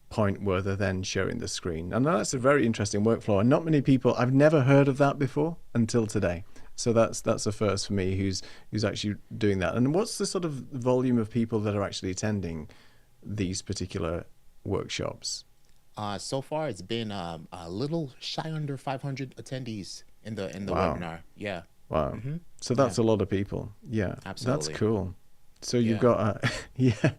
point where they're then sharing the screen. And that's a very interesting workflow. And not many people, I've never heard of that before until today. So that's a first for me who's actually doing that. And what's the sort of volume of people that are actually attending these particular workshops?
So far, it's been a little shy under 500 attendees in the
Wow.
webinar. Yeah,
Wow. So that's a lot of people. Yeah.
Absolutely.
That's cool. So you've
Yeah.
got yeah.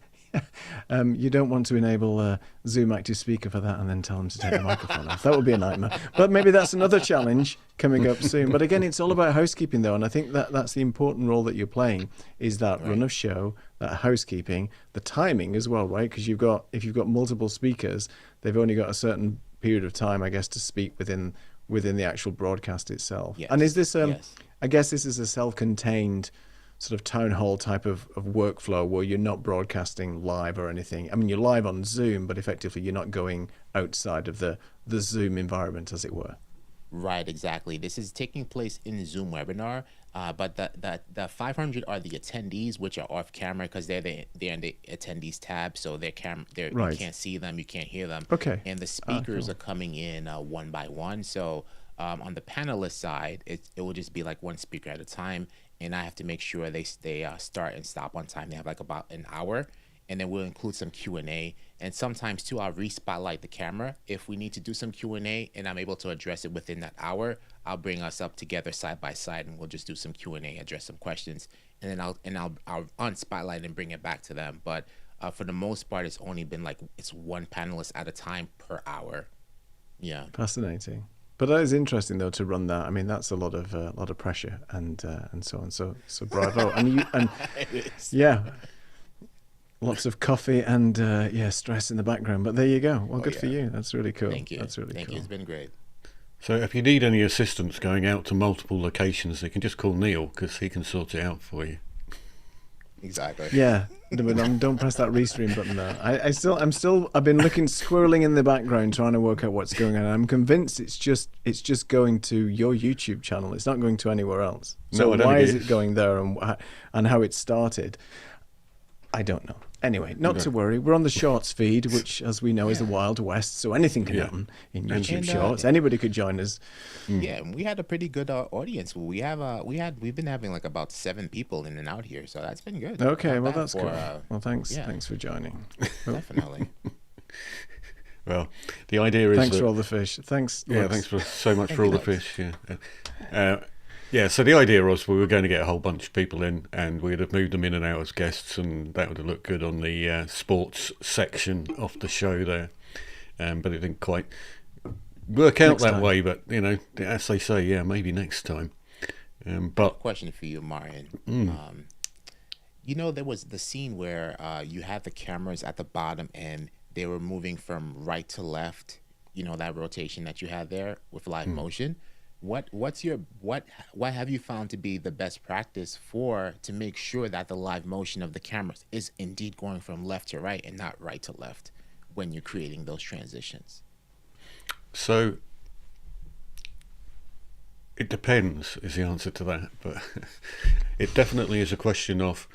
You don't want to enable a Zoom active speaker for that and then tell them to take the microphone off. That would be a nightmare. But maybe that's another challenge coming up soon. But again, it's all about housekeeping though, and I think that's the important role that you're playing is that run
Right.
of show, that housekeeping, the timing as well, right? Because if you've got multiple speakers, they've only got a certain period of time, I guess, to speak within within the actual broadcast itself.
Yes.
And is this,
Yes.
I guess this is a self-contained sort of town hall type of workflow where you're not broadcasting live or anything. I mean, you're live on Zoom, but effectively you're not going outside of the Zoom environment, as it were.
Right, exactly. This is taking place in Zoom webinar, but the 500 are the attendees, which are off camera because they're in the attendees tab, so
Right.
you can't see them, you can't hear them.
Okay.
And the speakers
cool.
are coming in one by one. So on the panelist side, it will just be like one speaker at a time, and I have to make sure they start and stop on time. They have like about an hour. And then we'll include some Q&A, and sometimes too I'll re-spotlight the camera if we need to do some Q&A and I'm able to address it within that hour. I'll bring us up together side by side and we'll just do some Q&A, address some questions, and then I'll unspotlight and bring it back to them. But for the most part, it's only been like it's one panelist at a time per hour. Yeah,
Fascinating. But that is interesting though to run that. I mean, that's a lot of pressure and so on. So bravo. and yeah. Lots of coffee and stress in the background, but there you go. Well, good for you. That's really cool.
Thank you.
That's really
Thank
cool.
you. It's been great.
So if you need any assistance going out to multiple locations, you can just call Neil because he can sort it out for you.
Exactly.
Yeah, but don't press that restream button though. I've been squirreling in the background trying to work out what's going on. I'm convinced it's just going to your YouTube channel. It's not going to anywhere else. So
No, I don't
why
think
is
it
it going there and how it started? I don't know. Anyway, not to worry. We're on the Shorts feed, which, as we know, is the Wild West. So anything can happen in YouTube Shorts. Anybody could join us.
Yeah, and we had a pretty good audience. We've been having like about 7 people in and out here, so that's been good.
Okay,
Not
well
bad
that's
for,
good. Well, thanks.
yeah.
Thanks for joining.
Definitely.
Well, the idea is
Thanks for all the fish. Thanks.
Yeah,
Lux.
thanks for so much for all
you,
the
Lux.
fish. Yeah. So the idea was we were going to get a whole bunch of people in, and we'd have moved them in and out as guests, and that would have looked good on the sports section of the show there. But it didn't quite work out
Next
that
time.
way. But as they say, yeah, maybe next time. But
Question for you, Martin. There was the scene where you had the cameras at the bottom and they were moving from right to left. That rotation that you had there with live motion. What have you found to be the best practice to make sure that the live motion of the cameras is indeed going from left to right and not right to left when you're creating those transitions?
So it depends is the answer to that, but it definitely is a question of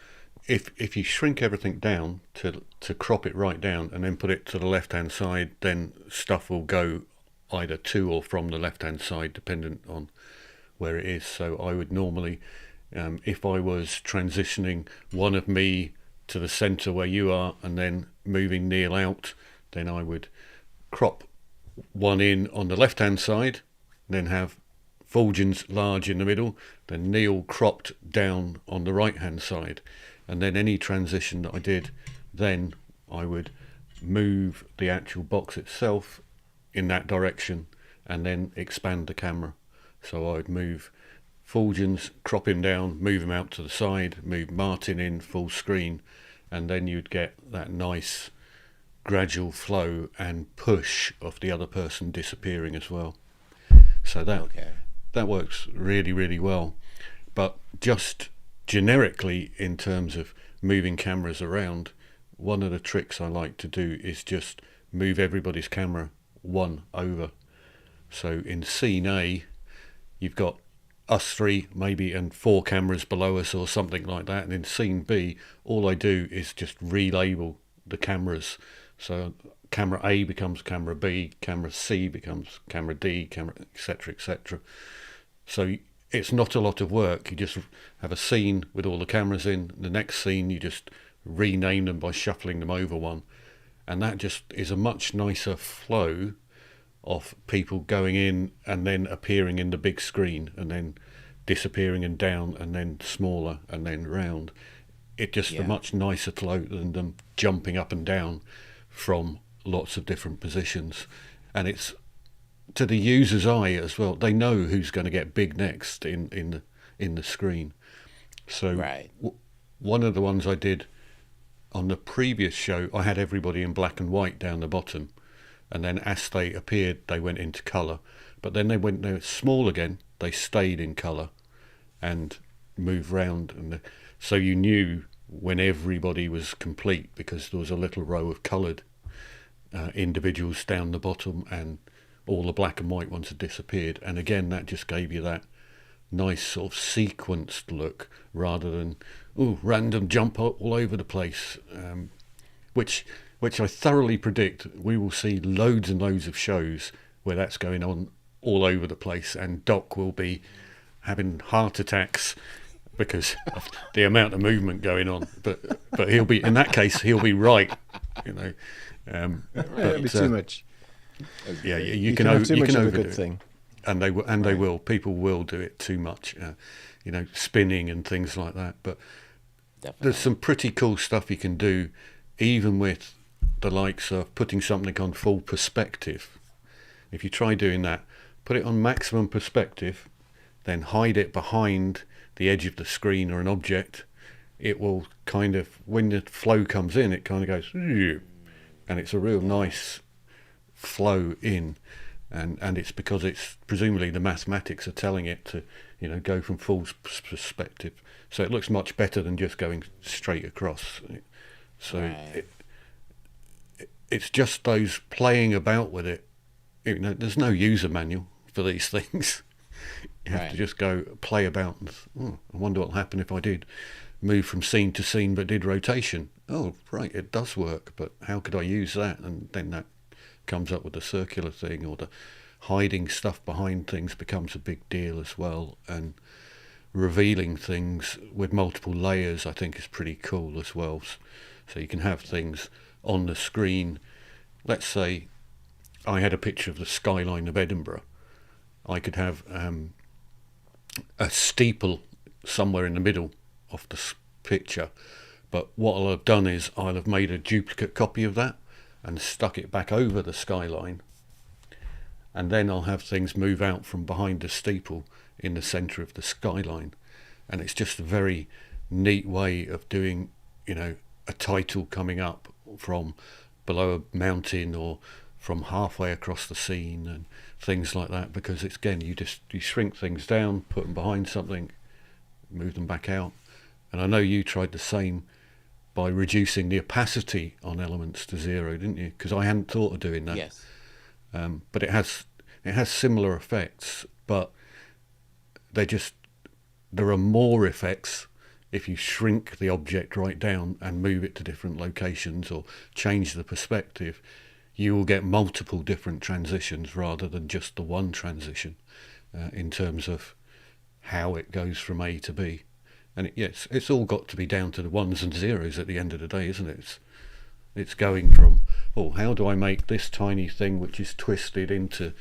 if you shrink everything down to crop it right down and then put it to the left hand side, then stuff will go either to or from the left hand side dependent on where it is. So I would normally, if I was transitioning one of me to the center where you are and then moving Neil out, then I would crop one in on the left hand side, then have Fuljens large in the middle, then Neil cropped down on the right hand side, and then any transition that I did, then I would move the actual box itself in that direction and then expand the camera. So I would move Fuljens, crop him down, move him out to the side, move Martin in full screen, and then you'd get that nice gradual flow and push of the other person disappearing as well. So that works really, really well. But just generically in terms of moving cameras around, one of the tricks I like to do is just move everybody's camera one over. So in scene A, you've got us 3 maybe and 4 cameras below us or something like that, and in scene B all I do is just relabel the cameras. So camera A becomes camera B, camera C becomes camera D, camera etc. So it's not a lot of work. You just have a scene with all the cameras in. The next scene you just rename them by shuffling them over one, and that just is a much nicer flow of people going in and then appearing in the big screen and then disappearing and down and then smaller and then round. It just a much nicer flow than them jumping up and down from lots of different positions. And it's to the user's eye as well. They know who's going to get big next in the screen. So one of the ones I did on the previous show, I had everybody in black and white down the bottom, and then as they appeared they went into colour. But then when they were small again, they stayed in colour and moved round, and so you knew when everybody was complete because there was a little row of coloured individuals down the bottom, and all the black and white ones had disappeared. And again, that just gave you that nice sort of sequenced look rather than random jump all over the place, which I thoroughly predict we will see loads and loads of shows where that's going on all over the place, and Doc will be having heart attacks because of the amount of movement going on. But he'll be, in that case, he'll be right, you know.
It'll be too much.
Yeah,
you can have too much of a good thing.
And they will. People will do it too much, you know, spinning and things like that. But
Definitely.
there's some pretty cool stuff you can do, even with the likes of putting something on full perspective. If you try doing that, put it on maximum perspective, then hide it behind the edge of the screen or an object. It will kind of, when the flow comes in, it kind of goes, and it's a real nice flow in. And it's because it's presumably the mathematics are telling it to, you know, go from full perspective. So it looks much better than just going straight across. So
Right.
it's just those playing about with it. You know, there's no user manual for these things. You have
Right.
to just go play about and I wonder what will happen if I did move from scene to scene but did rotation. Oh, right, it does work, but how could I use that? And then that comes up with the circular thing, or the hiding stuff behind things becomes a big deal as well, and revealing things with multiple layers I think is pretty cool as well. So you can have things on the screen. Let's say I had a picture of the skyline of Edinburgh. I could have a steeple somewhere in the middle of the picture, but what I'll have done is I'll have made a duplicate copy of that and stuck it back over the skyline, and then I'll have things move out from behind the steeple in the centre of the skyline. And it's just a very neat way of doing, you know, a title coming up from below a mountain or from halfway across the scene and things like that, because it's, again, you shrink things down, put them behind something, move them back out. And I know you tried the same by reducing the opacity on elements to 0, didn't you? Because I hadn't thought of doing that.
Yes.
But it has similar effects, but there are more effects if you shrink the object right down and move it to different locations or change the perspective. You will get multiple different transitions rather than just the one transition in terms of how it goes from A to B. And it's all got to be down to the ones and zeros at the end of the day, isn't it? It's going from, how do I make this tiny thing which is twisted into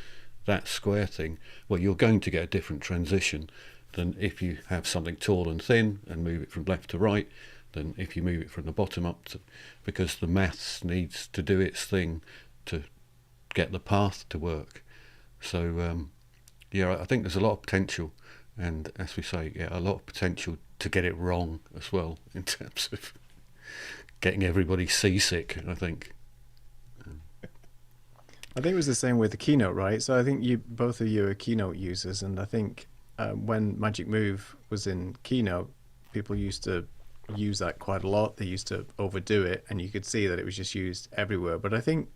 that square thing? Well, you're going to get a different transition than if you have something tall and thin and move it from left to right, than if you move it from the bottom up, because the maths needs to do its thing to get the path to work. So, I think there's a lot of potential, and as we say, a lot of potential to get it wrong as well, in terms of getting everybody seasick, I think.
I think it was the same with the Keynote, right? So I think both of you are Keynote users, and I think when Magic Move was in Keynote, people used to use that quite a lot. They used to overdo it, and you could see that it was just used everywhere. But I think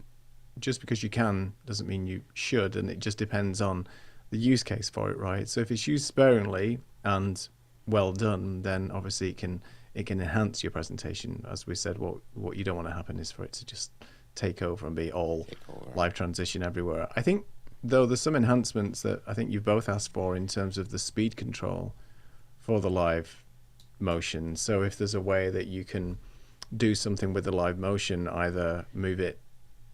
just because you can doesn't mean you should, and it just depends on the use case for it, right? So if it's used sparingly and well done, then obviously it can enhance your presentation. As we said, what you don't want to happen is for it to just take over and be all live transition everywhere. I think, though, there's some enhancements that I think you've both asked for in terms of the speed control for the live motion. So if there's a way that you can do something with the live motion, either move it,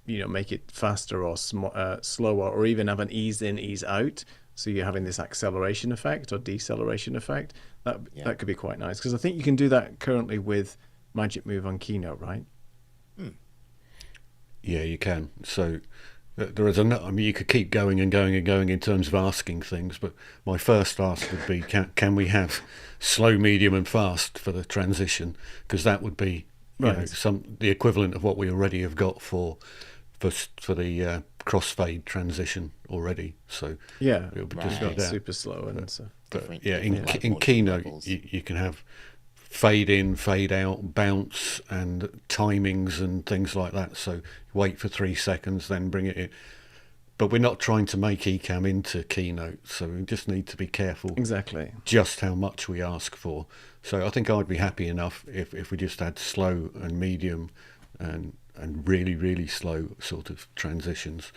make it faster or slower, or even have an ease in, ease out, so you're having this acceleration effect or deceleration effect, that could be quite nice, because I think you can do that currently with Magic Move on Keynote, right?
Yeah, you can. So there is you could keep going and going and going in terms of asking things, but my first ask would be, can we have slow, medium and fast for the transition? Because that would be the equivalent of what we already have got for the crossfade transition already, so
Yeah,
it'll be
Right.
just
got
be that.
super slow and stuff.
Different,
Yeah,
different live
in
motion
Keynote,
levels.
you can have fade in, fade out, bounce, and timings and things like that. So wait for 3 seconds, then bring it in. But we're not trying to make Ecamm into Keynote, so we just need to be careful
Exactly.
just how much we ask for. So I think I'd be happy enough if we just had slow and medium and really, really slow sort of transitions,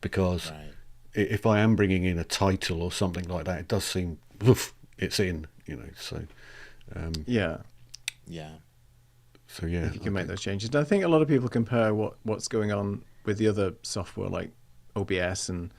because
Right.
if I am bringing in a title or something like that, it does seem, woof, it's in, so
Yeah,
Yeah.
so yeah.
if you can make those changes. And I think a lot of people compare what's going on with the other software like OBS and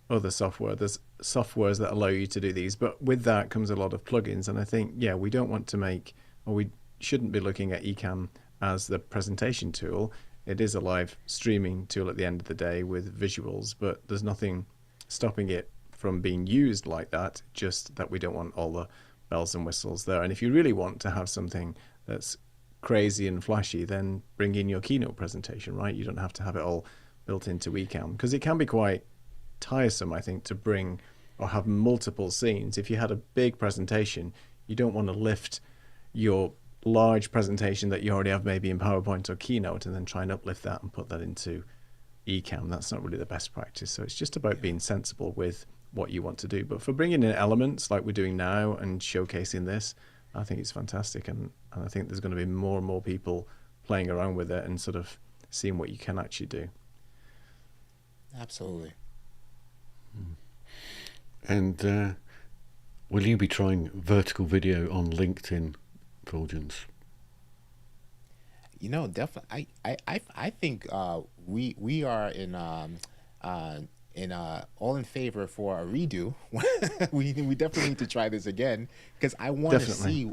other software. There's softwares that allow you to do these, but with that comes a lot of plugins. And I think, yeah, we don't want to make, or we shouldn't be looking at Ecamm as the presentation tool. It is a live streaming tool at the end of the day with visuals, but there's nothing stopping it from being used like that, just that we don't want all the bells and whistles there. And if you really want to have something that's crazy and flashy, then bring in your keynote presentation, right? You don't have to have it all built into Ecamm, because it can be quite tiresome, I think, to bring or have multiple scenes. If you had a big presentation, you don't want to lift your large presentation that you already have maybe in PowerPoint or Keynote and then try and uplift that and put that into Ecamm. That's not really the best practice. So it's just about being sensible with what you want to do. But for bringing in elements like we're doing now and showcasing this, I think it's fantastic. And I think there's going to be more and more people playing around with it and sort of seeing what you can actually do.
Absolutely.
And will you be trying vertical video on LinkedIn, Fuljens?
Definitely. I think we are in all in favor for a redo. we definitely need to try this again, because I want to
Definitely.
see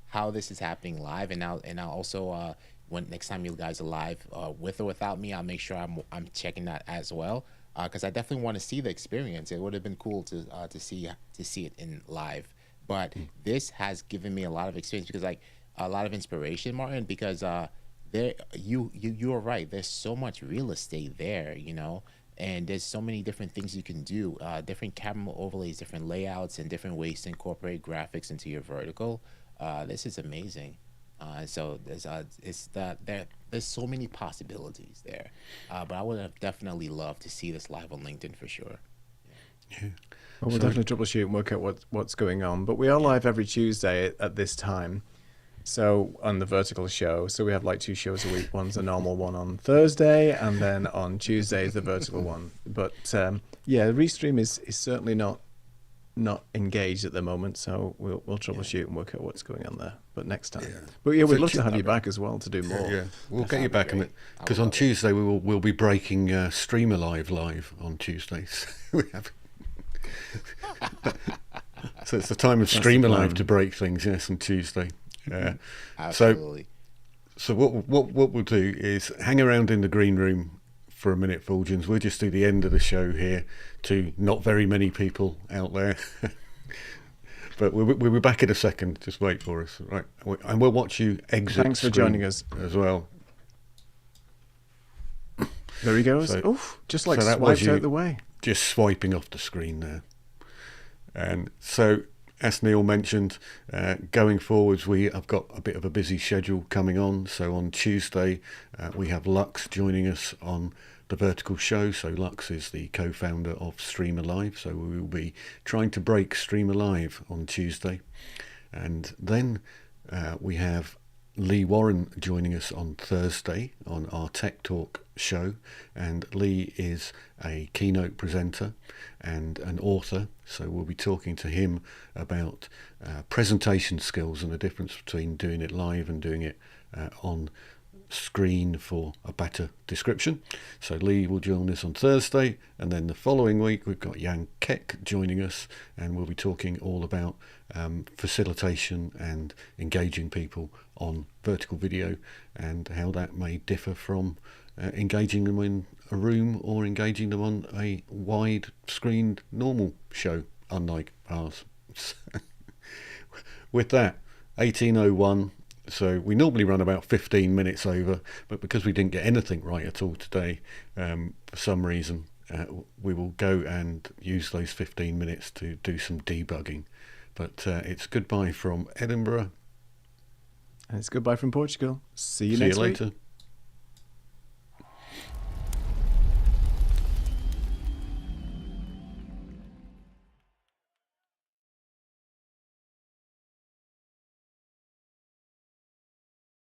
how this is happening live, and I'll also when next time you guys are live with or without me, I'll make sure I'm checking that as well, because I definitely want to see the experience. It would have been cool to see it in live, but this has given me a lot of experience, because like a lot of inspiration, Martin, because there you are right. There's so much real estate there, and there's so many different things you can do, different camera overlays, different layouts, and different ways to incorporate graphics into your vertical. This is amazing. So there's so many possibilities there, but I would have definitely loved to see this live on LinkedIn for sure.
Yeah.
Well, we'll definitely troubleshoot and work out what's going on. But we are live every Tuesday at this time. So on the vertical show, so we have like 2 shows a week. One's a normal one on Thursday, and then on Tuesday is the vertical one. But yeah, Restream is certainly not engaged at the moment. So we'll troubleshoot and work out what's going on there. But next time.
Yeah.
But yeah, we'd
So
love to have you back as well to do more.
Yeah, we'll get you
That'd be
back on
great.
it,
I
because
would
on
love it.
Tuesday we'll be breaking Streamer live on Tuesdays. We have. So it's the time of
the
Streamer
plan.
Live to break things. Yes, on Tuesday. So
Absolutely.
what we'll do is hang around in the green room for a minute, Fuljens. We'll just do the end of the show here to not very many people out there. But we'll be back in a second. Just wait for us, right? And we'll watch you exit.
Thanks for
screen
joining us.
as well.
There he goes.
So-
Oof, just like
so that was
swiped
you.
out the way.
Just swiping off the screen there. And so, as Neil mentioned, going forwards, we have got a bit of a busy schedule coming on. So on Tuesday, we have Lux joining us on the Vertical Show. So Lux is the co-founder of Streamer Live. So we will be trying to break Streamer Live on Tuesday. And then we have Lee Warren joining us on Thursday on our Tech Talk show, and Lee is a keynote presenter and an author, so we'll be talking to him about presentation skills and the difference between doing it live and doing it on screen for a better description. So Lee will join us on Thursday, and then the following week we've got Jan Keck joining us, and we'll be talking all about facilitation and engaging people on vertical video and how that may differ from engaging them in a room or engaging them on a wide screened normal show, unlike ours. With that, 1801, So we normally run about 15 minutes over, but because we didn't get anything right at all today, for some reason, we will go and use those 15 minutes to do some debugging. But it's goodbye from Edinburgh.
And it's goodbye from Portugal. See you
See
next
you
week.
later.